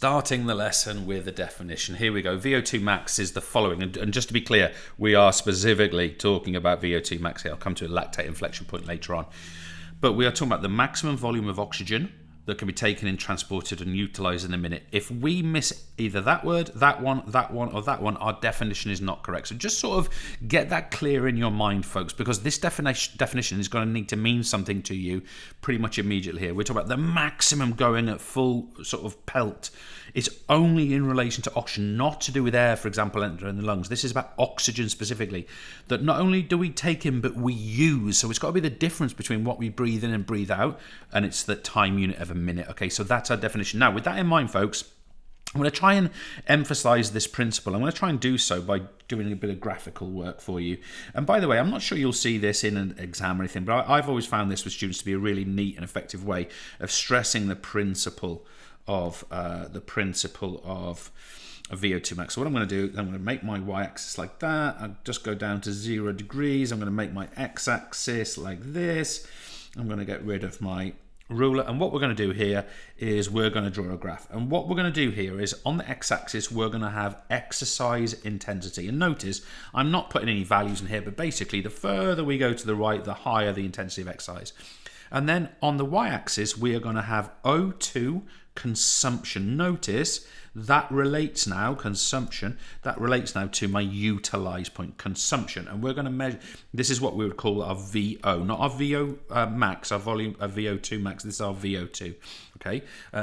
Starting the lesson with a definition. Here we go. VO2 max is the following. And just to be clear, we are specifically talking about VO2 max here. I'll come to a lactate inflection point later on. But we are talking about the maximum volume of oxygen that can be taken in, transported and utilised in a minute. If we miss either that word, that one, or that one, our definition is not correct. So just sort of get that clear in your mind, folks, because this definition is going to need to mean something to you pretty much immediately here. We're talking about the maximum going at full sort of pelt. It's only in relation to oxygen, not to do with air, for example, entering the lungs. This is about oxygen specifically, that not only do we take in, but we use. So it's got to be the difference between what we breathe in and breathe out, and it's the time unit of a minute. Okay, so that's our definition. Now, with that in mind, folks, I'm going to try and emphasize this principle. I'm going to try and do so by doing a bit of graphical work for you. And by the way, I'm not sure you'll see this in an exam or anything, but I've always found this with students to be a really neat and effective way of stressing the principle of VO2 max. So what I'm going to do, I'm going to make my y-axis like that. I'll just go down to 0 degrees. I'm going to make my x-axis like this. I'm going to get rid of my ruler, and what we're going to do here is we're going to draw a graph. And what we're going to do here is on the x-axis we're going to have exercise intensity, and notice I'm not putting any values in here, but basically the further we go to the right, the higher the intensity of exercise. And then on the y-axis we are going to have O2 consumption. Notice that relates now, consumption, that relates now to my utilized point, consumption. And we're going to measure, this is what we would call our VO, not our VO max, our volume, our VO2 max, this is our VO2. Okay,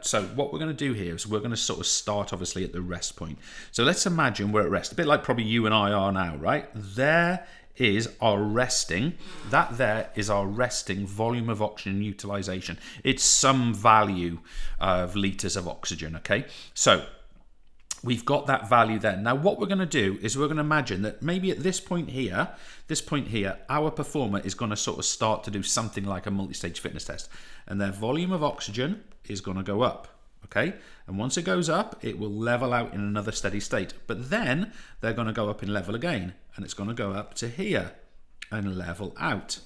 so what we're going to do here is we're going to sort of start obviously at the rest point. So let's imagine we're at rest, a bit like probably you and I are now, right? There is our resting, that there is our resting volume of oxygen utilization. It's some value of litres of oxygen, okay? So we've got that value there. Now what we're going to do is we're going to imagine that maybe at this point here, our performer is going to sort of start to do something like a multi-stage fitness test. And their volume of oxygen is going to go up. Okay, and once it goes up, it will level out in another steady state. But then they're going to go up in level again, and it's going to go up to here and level out.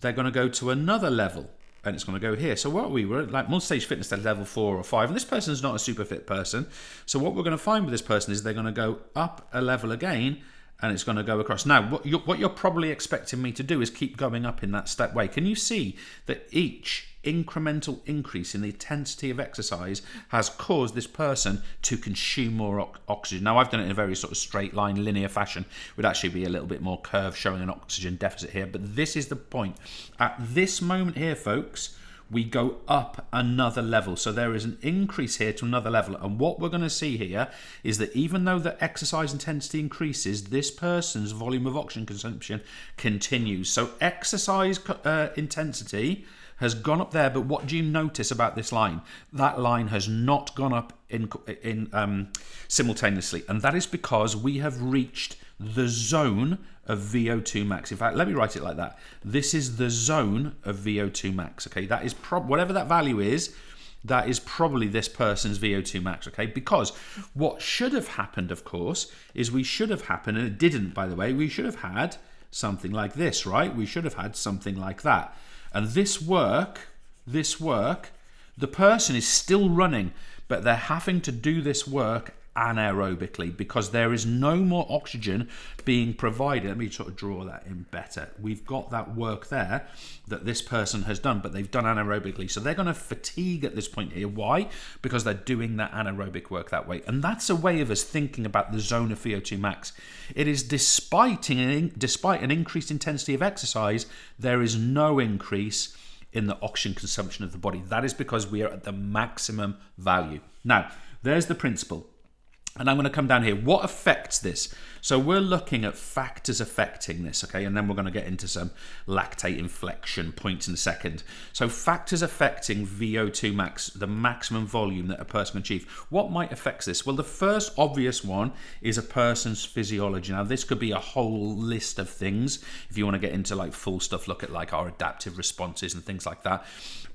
They're going to go to another level, and it's going to go here. So what we were like multi-stage fitness test level 4 or 5, and this person's not a super fit person. So what we're going to find with this person is they're going to go up a level again, and it's going to go across. Now, what you're probably expecting me to do is keep going up in that step way. Can you see that each incremental increase in the intensity of exercise has caused this person to consume more oxygen? Now, I've done it in a very sort of straight line, linear fashion. It would actually be a little bit more curved, showing an oxygen deficit here. But this is the point. At this moment here, folks, we go up another level. So there is an increase here to another level. And what we're going to see here is that even though the exercise intensity increases, this person's volume of oxygen consumption continues. So exercise intensity has gone up there, but what do you notice about this line? That line has not gone up in simultaneously, and that is because we have reached the zone of VO2 max. In fact, let me write it like that. This is the zone of VO2 max. Okay, that is whatever that value is. That is probably this person's VO2 max. Okay, because what should have happened, of course, is we should have happened, and it didn't, by the way. We should have had something like this, right? We should have had something like that. And this work, the person is still running, but they're having to do this work anaerobically because there is no more oxygen being provided. Let me sort of draw that in better. We've got that work there that this person has done, but they've done anaerobically. So they're going to fatigue at this point here. Why? Because they're doing that anaerobic work that way. And that's a way of us thinking about the zone of VO2 max. It is despite an increased intensity of exercise, there is no increase in the oxygen consumption of the body. That is because we are at the maximum value. Now, there's the principle. And I'm going to come down here. What affects this? So we're looking at factors affecting this, okay? And then we're going to get into some lactate inflection points in a second. So factors affecting VO2 max, the maximum volume that a person can achieve. What might affect this? Well, the first obvious one is a person's physiology. Now, this could be a whole list of things. If you want to get into like full stuff, look at like our adaptive responses and things like that.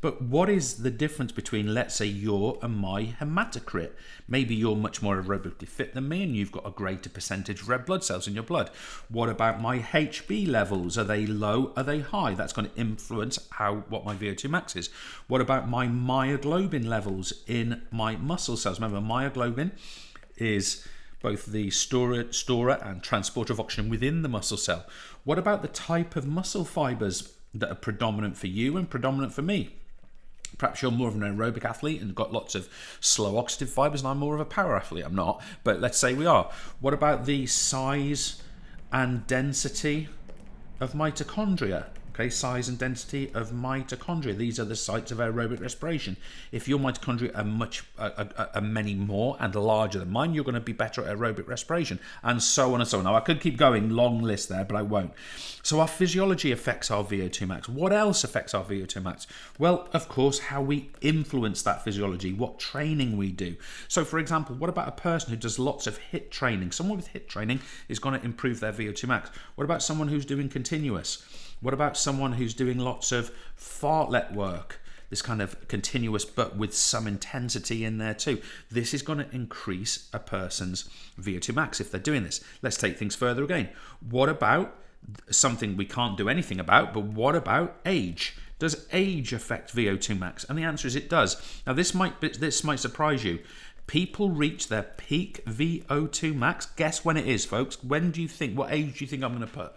But what is the difference between, let's say, your and my hematocrit? Maybe you're much more aerobic aerobically fit than me, and you've got a greater percentage of red blood cells in your blood. What about my HB levels? Are they low? Are they high? That's going to influence what my VO2 max is. What about my myoglobin levels in my muscle cells? Remember, myoglobin is both the storer and transporter of oxygen within the muscle cell. What about the type of muscle fibers that are predominant for you and predominant for me? Perhaps you're more of an aerobic athlete and got lots of slow oxidative fibers, and I'm more of a power athlete. I'm not, but let's say we are. What about the size and density of mitochondria? Okay, size and density of mitochondria. These are the sites of aerobic respiration. If your mitochondria are many more and larger than mine, you're going to be better at aerobic respiration, and so on and so on. Now, I could keep going, long list there, but I won't. So our physiology affects our VO2 max. What else affects our VO2 max? Well, of course, how we influence that physiology, what training we do. So, for example, what about a person who does lots of HIIT training? Someone with HIIT training is going to improve their VO2 max. What about someone who's doing continuous? What about someone who's doing lots of fartlek work? This kind of continuous but with some intensity in there too. This is going to increase a person's VO2 max if they're doing this. Let's take things further again. What about something we can't do anything about, but what about age? Does age affect VO2 max? And the answer is it does. Now this might surprise you. People reach their peak VO2 max. Guess when it is, folks. When do you think? What age do you think I'm going to put?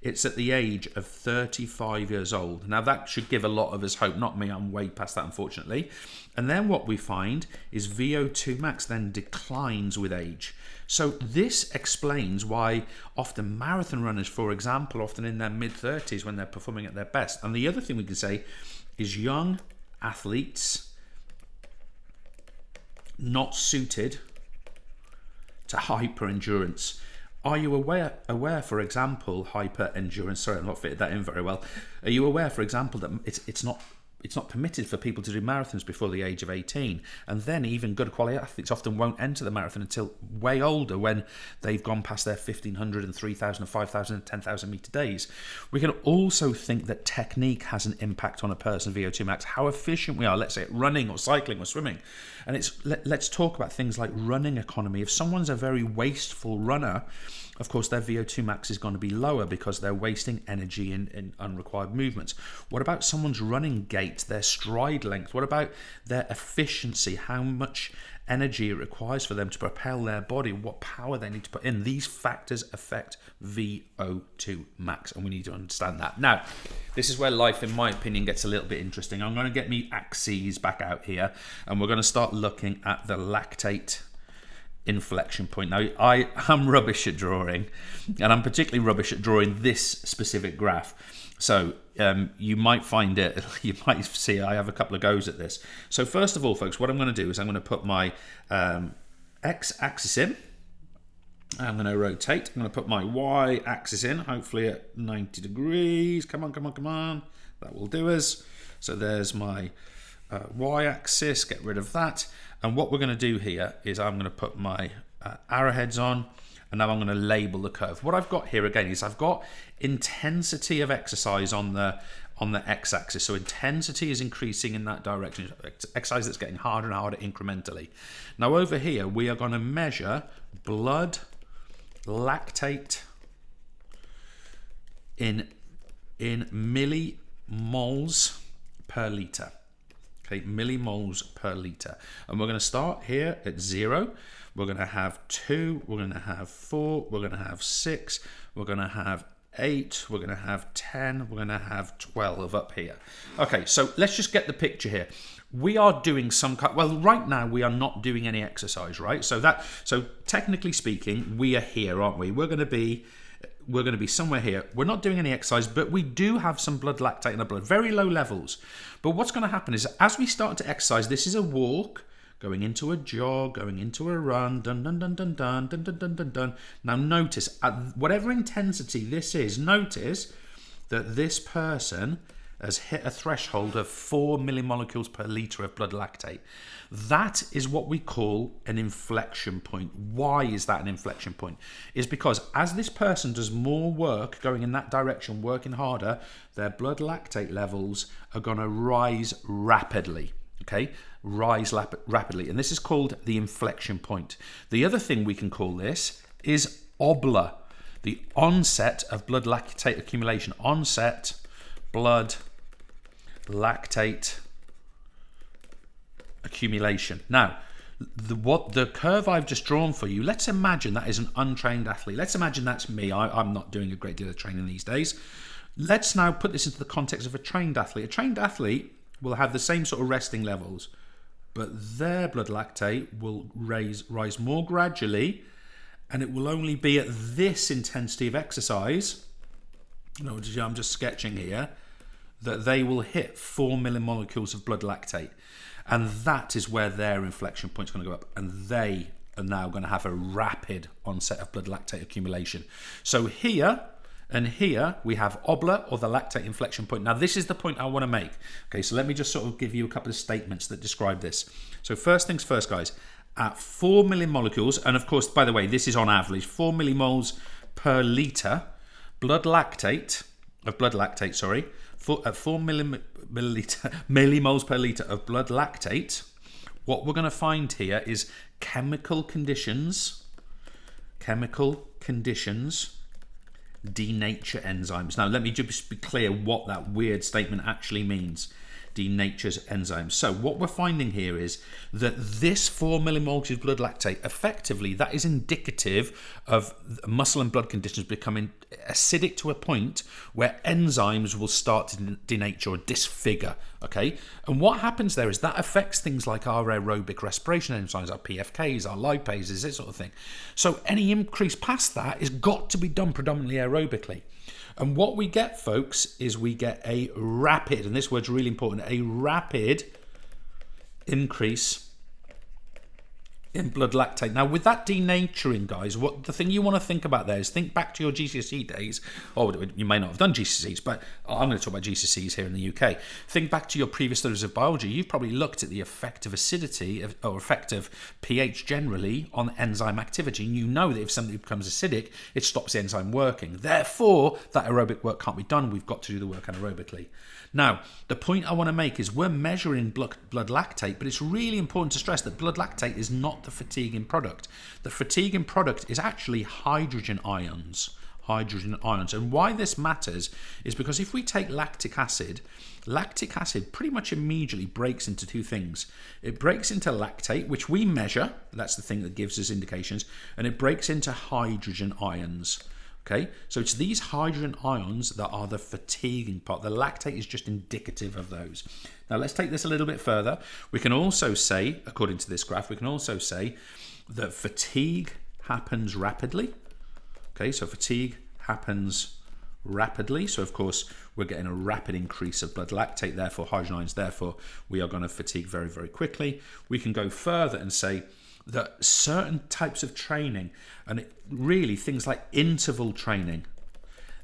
It's at the age of 35 years old. Now that should give a lot of us hope. Not me, I'm way past that, unfortunately. And then what we find is VO2 max then declines with age. So this explains why often marathon runners, for example, often in their mid-30s when they're performing at their best. And the other thing we can say is young athletes not suited to hyper endurance. Are you aware, for example, hyper endurance? Sorry, I've not fitted that in very well. Are you aware, for example, that it's not permitted for people to do marathons before the age of 18, and then even good quality athletes often won't enter the marathon until way older, when they've gone past their 1,500 and 3,000 and 5,000 and 10,000 meter days. We can also think that technique has an impact on a person's VO2 max, how efficient we are, let's say at running or cycling or swimming. And let's talk about things like running economy. If someone's a very wasteful runner, of course, their VO2 max is going to be lower because they're wasting energy in unrequired movements. What about someone's running gait, their stride length? What about their efficiency, how much energy it requires for them to propel their body, what power they need to put in? These factors affect VO2 max, and we need to understand that. Now, this is where life, in my opinion, gets a little bit interesting. I'm going to get me axes back out here, and we're going to start looking at the lactate inflection point. Now, I am rubbish at drawing, and I'm particularly rubbish at drawing this specific graph. So you might find it, you might see I have a couple of goes at this. So first of all, folks, what I'm going to do is I'm going to put my x-axis in. I'm going to rotate. I'm going to put my y-axis in, hopefully at 90 degrees. Come on, come on, come on. That will do us. So there's my y-axis, get rid of that. And what we're going to do here is I'm going to put my arrowheads on, and now I'm going to label the curve. What I've got here again is I've got intensity of exercise on the x-axis. So intensity is increasing in that direction. Exercise that's getting harder and harder incrementally. Now over here we are going to measure blood lactate in millimoles per litre. Okay, millimoles per litre. And we're going to start here at 0. We're going to have 2, we're going to have 4, we're going to have 6, we're going to have 8, we're going to have 10, we're going to have 12 up here. Okay, so let's just get the picture here. We are doing some kind, well, right now we are not doing any exercise, right? So technically speaking, we are here, aren't we? We're going to be somewhere here. We're not doing any exercise, but we do have some blood lactate in our blood, very low levels. But what's going to happen is as we start to exercise, this is a walk, going into a jog, going into a run, dun dun dun dun dun dun dun dun dun dun. Now notice, at whatever intensity this is, notice that this person has hit a threshold of 4 millimolecules per litre of blood lactate. That is what we call an inflection point. Why is that an inflection point? Is because as this person does more work going in that direction, working harder, their blood lactate levels are going to rise rapidly. okay, rise rapidly. And this is called the inflection point. The other thing we can call this is obla, the onset of blood lactate accumulation. Onset blood lactate accumulation. Now, the curve I've just drawn for you, let's imagine that is an untrained athlete. Let's imagine that's me. I'm not doing a great deal of training these days. Let's now put this into the context of a trained athlete. A trained athlete will have the same sort of resting levels, but their blood lactate will rise more gradually, and it will only be at this intensity of exercise, I'm just sketching here, that they will hit 4 millimolecules of blood lactate. And that is where their inflection point is going to go up, and they are now going to have a rapid onset of blood lactate accumulation. So here and here we have obla, or the lactate inflection point. Now this is the point I want to make. Okay, so let me just sort of give you a couple of statements that describe this. So first things first, guys, at 4 millimolecules, and of course, by the way, this is on average, 4 millimoles per litre of blood lactate, at 4 millimoles per litre of blood lactate, what we're going to find here is chemical conditions denature enzymes. Now, let me just be clear what that weird statement actually means. Denatures enzymes. So what we're finding here is that this 4 millimoles of blood lactate, effectively, that is indicative of muscle and blood conditions becoming acidic to a point where enzymes will start to denature or disfigure. Okay, and what happens there is that affects things like our aerobic respiration enzymes, our PFKs, our lipases, this sort of thing. So any increase past that has got to be done predominantly aerobically. And what we get, folks, is we get a rapid, and this word's really important, a rapid increase in blood lactate. Now, with that denaturing, guys, what the thing you want to think about there is think back to your GCSE days. Or you may not have done GCSEs, but I'm going to talk about GCSEs here in the UK. Think back to your previous studies of biology. You've probably looked at the effect of acidity or effect of pH generally on enzyme activity. And you know that if something becomes acidic, it stops the enzyme working. Therefore, that aerobic work can't be done. We've got to do the work anaerobically. Now, the point I want to make is we're measuring blood lactate, but it's really important to stress that blood lactate is not the fatiguing product. The fatiguing product is actually hydrogen ions. And why this matters is because if we take lactic acid pretty much immediately breaks into two things. It breaks into lactate, which we measure, that's the thing that gives us indications, and it breaks into hydrogen ions. Okay, so it's these hydrogen ions that are the fatiguing part. The lactate is just indicative of those. Now let's take this a little bit further. We can also say, according to this graph, we can also say that fatigue happens rapidly. Okay, so fatigue happens rapidly. So of course, we're getting a rapid increase of blood lactate, therefore hydrogen ions, therefore we are going to fatigue very, very quickly. We can go further and say that certain types of training, and really things like interval training,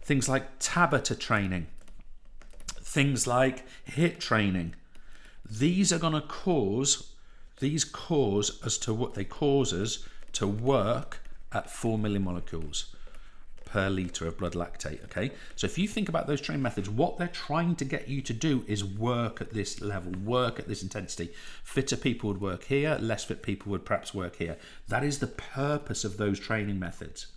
things like Tabata training, things like HIIT training, these are going to cause us to work at 4 millimolecules per litre of blood lactate. Okay, so if you think about those training methods, what they're trying to get you to do is work at this level, work at this intensity. Fitter people would work here, less fit people would perhaps work here. That is the purpose of those training methods.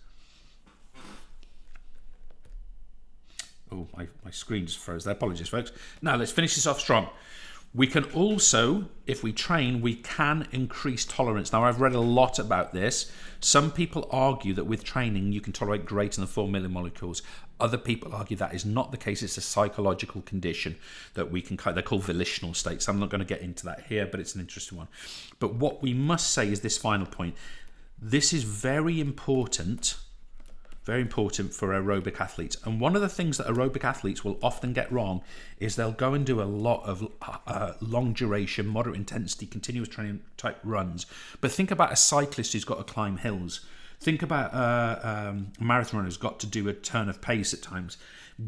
Oh, my screen just froze there. Apologies, folks. Now let's finish this off strong. We can also, if we train, we can increase tolerance. Now, I've read a lot about this. Some people argue that with training, you can tolerate greater than 4 millimolecules. Other people argue that is not the case. It's a psychological condition that we can, they're called volitional states. I'm not going to get into that here, but it's an interesting one. But what we must say is this final point. This is very important for aerobic athletes. And one of the things that aerobic athletes will often get wrong is they'll go and do a lot of long duration, moderate intensity, continuous training type runs. But think about a cyclist who's got to climb hills. Think about a marathon runner who's got to do a turn of pace at times.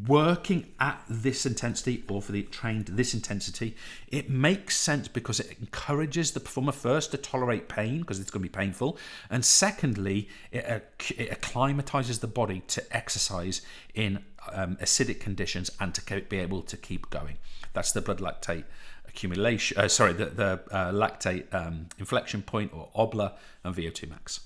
Working at this intensity, or for the trained this intensity, it makes sense because it encourages the performer first to tolerate pain because it's going to be painful, and secondly, it acclimatizes the body to exercise in acidic conditions and to be able to keep going. That's the blood lactate accumulation, the lactate inflection point or obla, and VO2 max.